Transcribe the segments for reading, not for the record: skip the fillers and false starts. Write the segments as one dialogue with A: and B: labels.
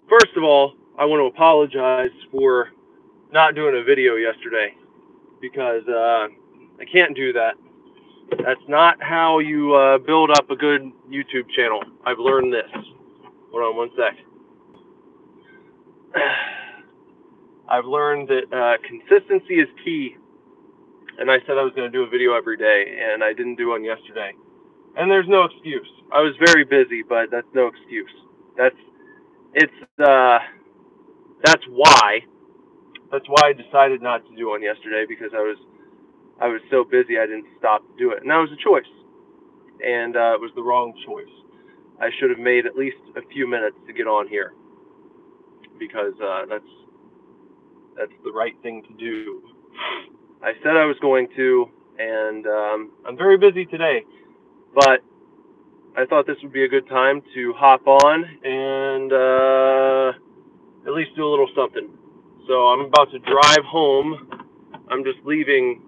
A: First of all, I want to apologize for not doing a video yesterday because I can't do that. That's not how you build up a good YouTube channel. I've learned this. Hold on one sec. I've learned that consistency is key, and I said I was going to do a video every day, and I didn't do one yesterday. And there's no excuse. I was very busy, but that's no excuse. That's why I decided not to do one yesterday, because I was so busy I didn't stop to do it, and that was a choice, and it was the wrong choice. I should have made at least a few minutes to get on here, because that's the right thing to do. I said I was going to, and I'm very busy today, but I thought this would be a good time to hop on and at least do a little something. So I'm about to drive home. I'm just leaving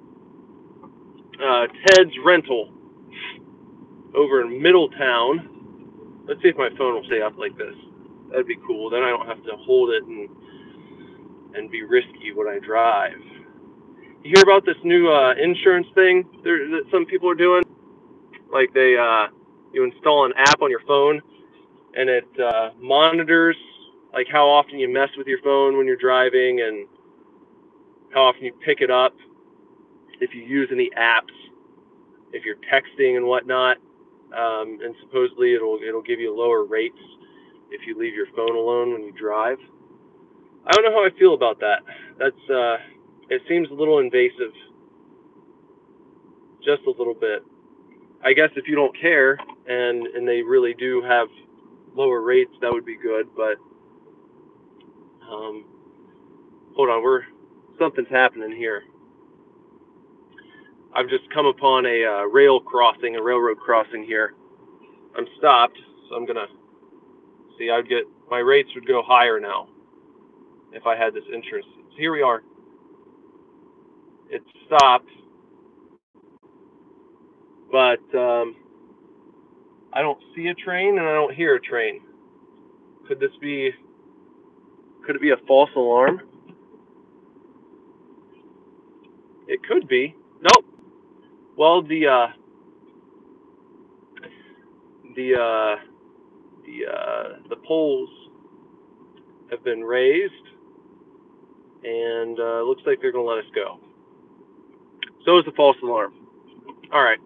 A: Ted's Rental over in Middletown. Let's see if my phone will stay up like this. That'd be cool. Then I don't have to hold it and be risky when I drive. You hear about this new insurance thing that some people are doing? Like you install an app on your phone, and it monitors like how often you mess with your phone when you're driving, and how often you pick it up, if you use any apps, if you're texting and whatnot, and supposedly it'll give you lower rates if you leave your phone alone when you drive. I don't know how I feel about that. It seems a little invasive, just a little bit. I guess if you don't care and they really do have lower rates, that would be good. But hold on, something's happening here. I've just come upon a railroad crossing here. I'm stopped, so I'm gonna see. My rates would go higher now if I had this insurance. So here we are. It stopped, but I don't see a train and I don't hear a train. Could it be a false alarm? It could be. Nope. Well, the poles have been raised, and looks like they're going to let us go. So is the false alarm. All right.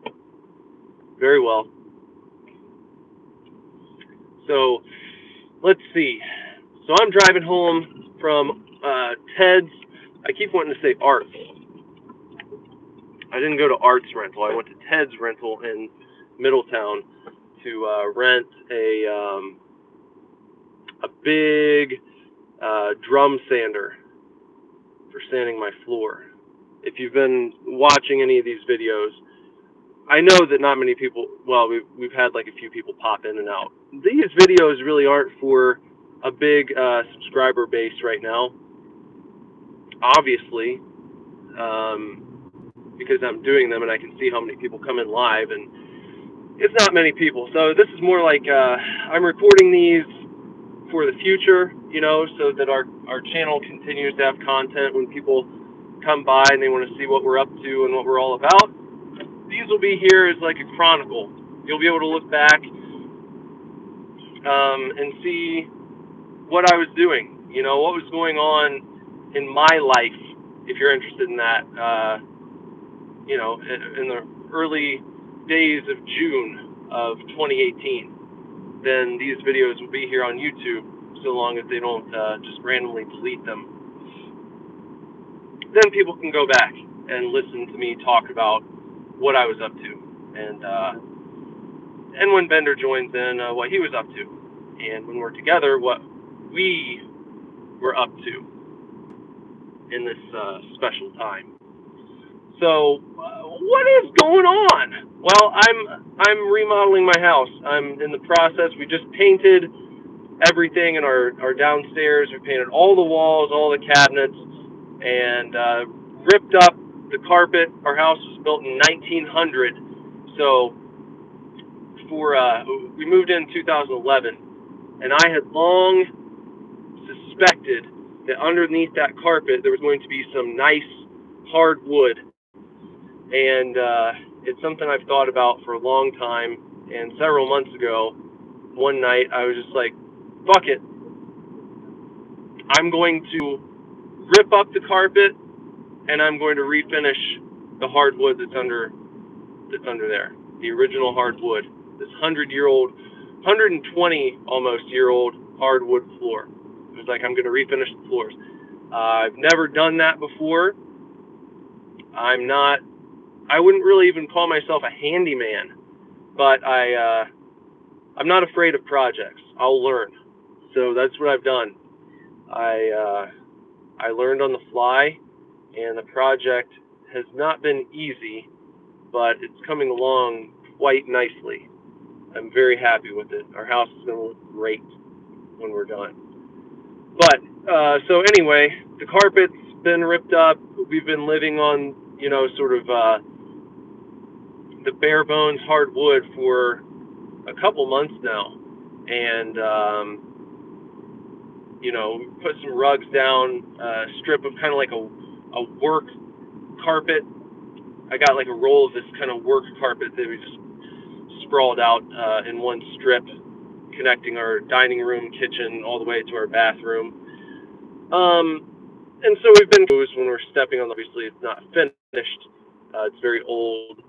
A: Very well. So let's see. So I'm driving home from Ted's. I keep wanting to say Arts. I didn't go to Arts Rental. I went to Ted's Rental in Middletown to rent a big drum sander for sanding my floor. If you've been watching any of these videos, I know that not many people, well, we've had like a few people pop in and out. These videos really aren't for a big subscriber base right now, obviously, because I'm doing them and I can see how many people come in live, and it's not many people. So this is more like I'm recording these for the future, so that our channel continues to have content when people come by and they want to see what we're up to and what we're all about. These will be here as like a chronicle. You'll be able to look back and see what I was doing, what was going on in my life, if you're interested in that, in the early days of June of 2018. Then these videos will be here on YouTube, so long as they don't just randomly delete them. Then people can go back and listen to me talk about what I was up to, and when Bender joins in, what he was up to, and when we're together, what we were up to in this special time. So, what is going on? Well, I'm remodeling my house. I'm in the process. We just painted everything in our downstairs. We painted all the walls, all the cabinets, and ripped up the carpet. Our house was built in 1900, so we moved in 2011, and I had long suspected that underneath that carpet there was going to be some nice hard wood. And it's something I've thought about for a long time. And several months ago, one night, I was just like, fuck it. I'm going to rip up the carpet, and I'm going to refinish the hardwood that's under there. The original hardwood. This 100-year-old, 120 almost year old hardwood floor. It was like, I'm going to refinish the floors. I've never done that before. I wouldn't really even call myself a handyman, but I'm not afraid of projects. I'll learn. So that's what I've done. I learned on the fly, and the project has not been easy, but it's coming along quite nicely. I'm very happy with it. Our house is going to look great when we're done. But, so anyway, the carpet's been ripped up. We've been living on, sort of the bare bones hardwood for a couple months now. And, put some rugs down, a strip of kind of like a work carpet. I got like a roll of this kind of work carpet that we just sprawled out in one strip, connecting our dining room, kitchen, all the way to our bathroom. And so we've been when we're stepping on. Obviously, it's not finished. It's very old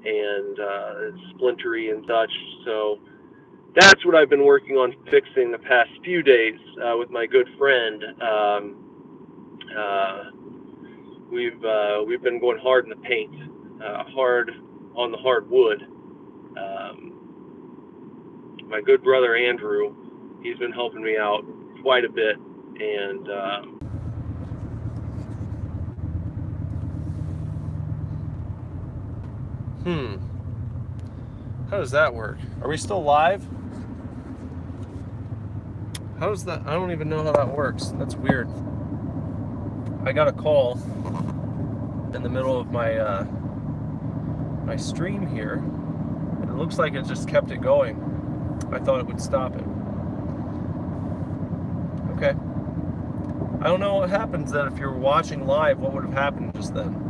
A: and it's splintery and such. So that's what I've been working on fixing the past few days with my good friend. We've been going hard in the paint, hard on the hardwood. My good brother Andrew, he's been helping me out quite a bit, and how does that work? Are we still live? How's that? I don't even know how that works. That's weird. I got a call in the middle of my my stream here, and it looks like it just kept it going. I thought it would stop it. Okay. I don't know what happens then. If you're watching live, what would have happened just then?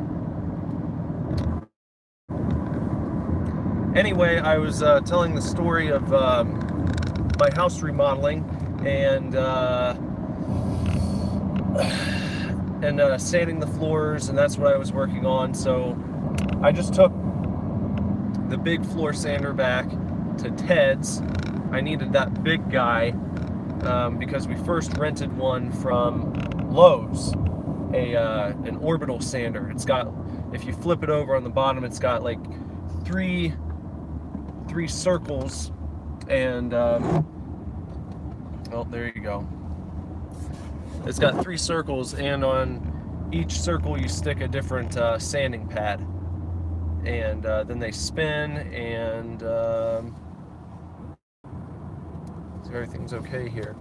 A: Anyway, I was telling the story of my house remodeling and sanding the floors, and that's what I was working on. So I just took the big floor sander back to Ted's. I needed that big guy because we first rented one from Lowe's, an orbital sander. It's got, if you flip it over on the bottom, it's got like three circles, and oh, there you go. It's got 3 circles, and on each circle you stick a different sanding pad, and then they spin, and so everything's okay here.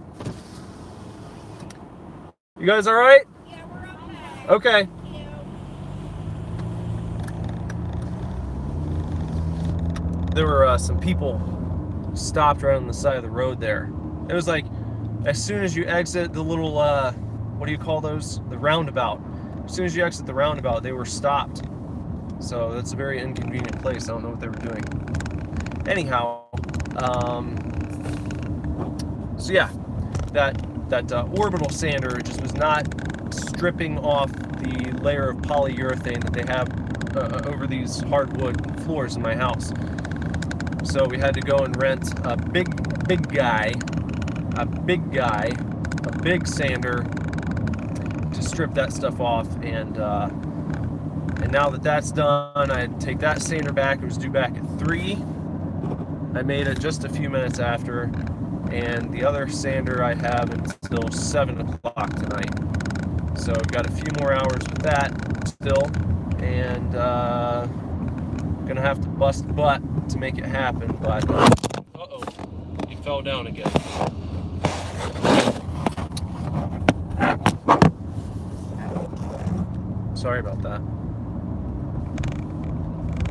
A: You guys all right?
B: Yeah, we're okay.
A: Okay. There were some people stopped right on the side of the road there. It was like, as soon as you exit the little, what do you call those? The roundabout. As soon as you exit the roundabout, they were stopped. So that's a very inconvenient place. I don't know what they were doing. Anyhow, so yeah, that orbital sander just was not stripping off the layer of polyurethane that they have over these hardwood floors in my house. So we had to go and rent a big sander to strip that stuff off, and now that that's done, I take that sander back. It was due back at 3. I made it just a few minutes after, and the other sander I have until 7 o'clock tonight. So I've got a few more hours with that still, and gonna have to bust butt to make it happen. But uh-oh, he fell down again. Sorry about that.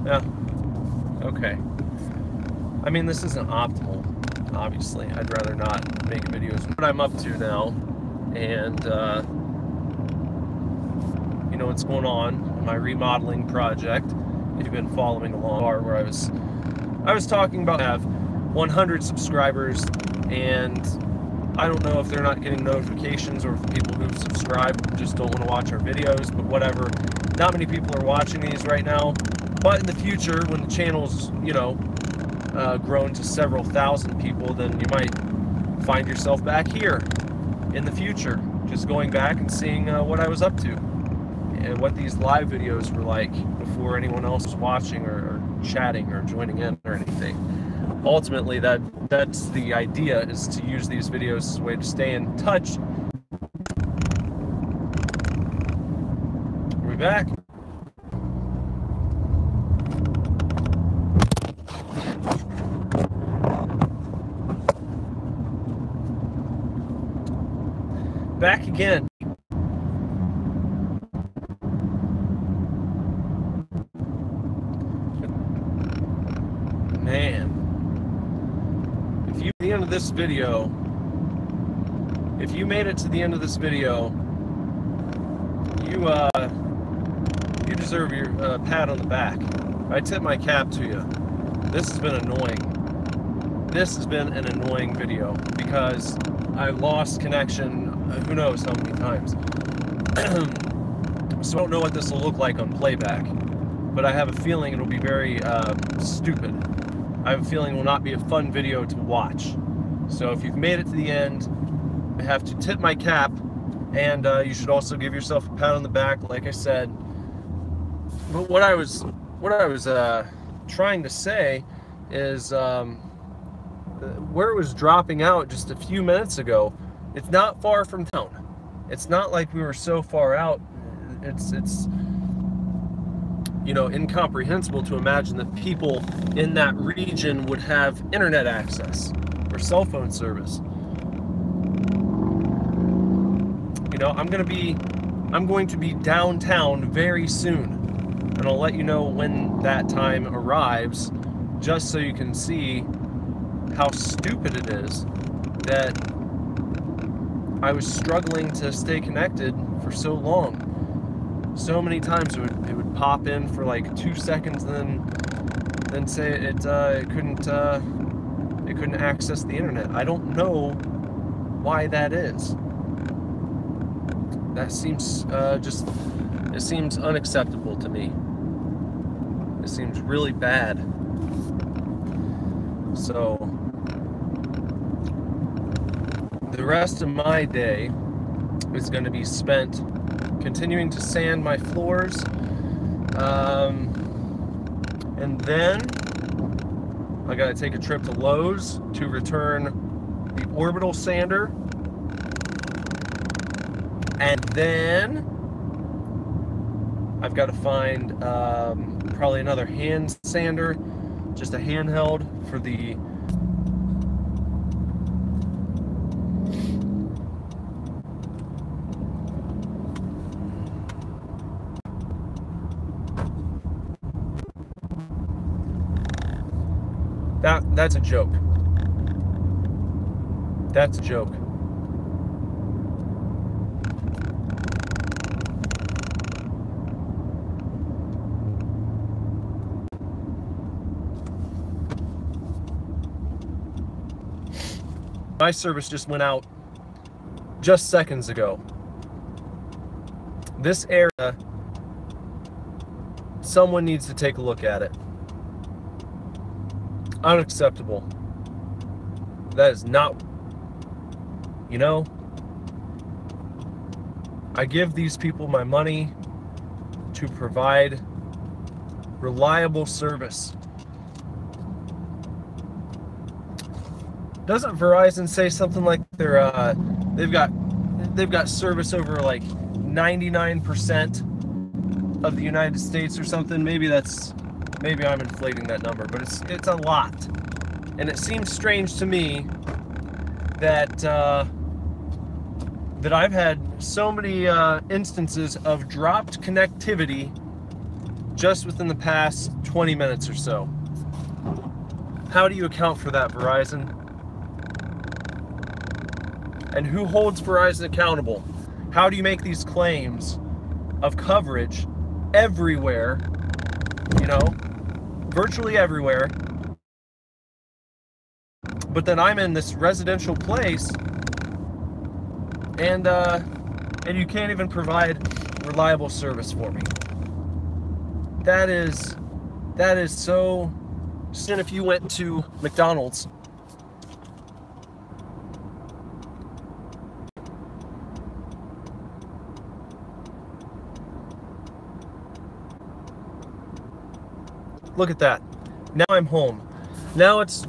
A: Yeah. Okay. I mean, this isn't optimal, obviously. I'd rather not make videos. What I'm up to now and you know what's going on in my remodeling project. If you've been following along, where I was talking about I have 100 subscribers, and I don't know if they're not getting notifications or if the people who've subscribed just don't want to watch our videos, but whatever. Not many people are watching these right now, but in the future, when the channel's, you know, grown to several thousand people, then you might find yourself back here in the future, just going back and seeing what I was up to and what these live videos were like before anyone else was watching or chatting or joining in or anything. Ultimately, that's the idea, is to use these videos as a way to stay in touch. Are we back? Back again. Man, if you the end of this video, if you made it to the end of this video, you deserve your pat on the back. I tip my cap to you. This has been annoying. This has been an annoying video because I lost connection who knows how many times. So I don't know what this will look like on playback, but I have a feeling it'll be very stupid. I have a feeling it will not be a fun video to watch. So if you've made it to the end, I have to tip my cap, and you should also give yourself a pat on the back, like I said. But what I was trying to say is where it was dropping out just a few minutes ago, it's not far from town. It's not like we were so far out. It's you know, incomprehensible to imagine that people in that region would have internet access or cell phone service. You know, I'm going to be downtown very soon, and I'll let you know when that time arrives, just so you can see how stupid it is that I was struggling to stay connected for so long. So many times it would pop in for like 2 seconds, and then say it couldn't access the internet. I don't know why that is. That seems it seems unacceptable to me. It seems really bad. So the rest of my day is going to be spent continuing to sand my floors, and then I got to take a trip to Lowe's to return the orbital sander, and then I've got to find probably another hand sander, just a handheld for the That's a joke. That's a joke. My service just went out just seconds ago. This area, someone needs to take a look at it. Unacceptable. That is not, you know, I give these people my money to provide reliable service. Doesn't Verizon say something like they've got service over like 99% of the United States or something? Maybe I'm inflating that number, but it's a lot. And it seems strange to me that that I've had so many instances of dropped connectivity just within the past 20 minutes or so. How do you account for that, Verizon?
B: And who holds Verizon accountable? How do you make these claims of coverage everywhere, you know, virtually everywhere, but then I'm in this residential place and you can't even provide reliable service for me? That is so. And if you went to McDonald's, look at that. Now I'm home. Now it's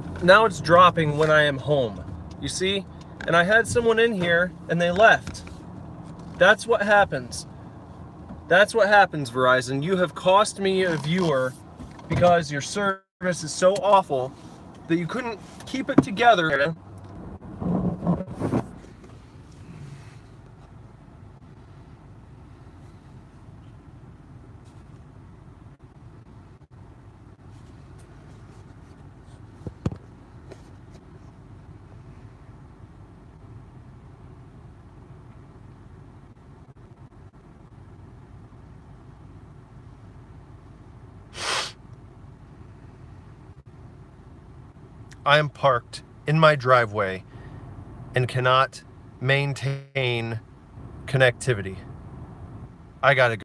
B: dropping when I am home. You see? And I had someone in here and they left. That's what happens. That's what happens, Verizon. You have cost me a viewer because your service is so awful that you couldn't keep it together. I am parked in my driveway and cannot maintain connectivity. I gotta go.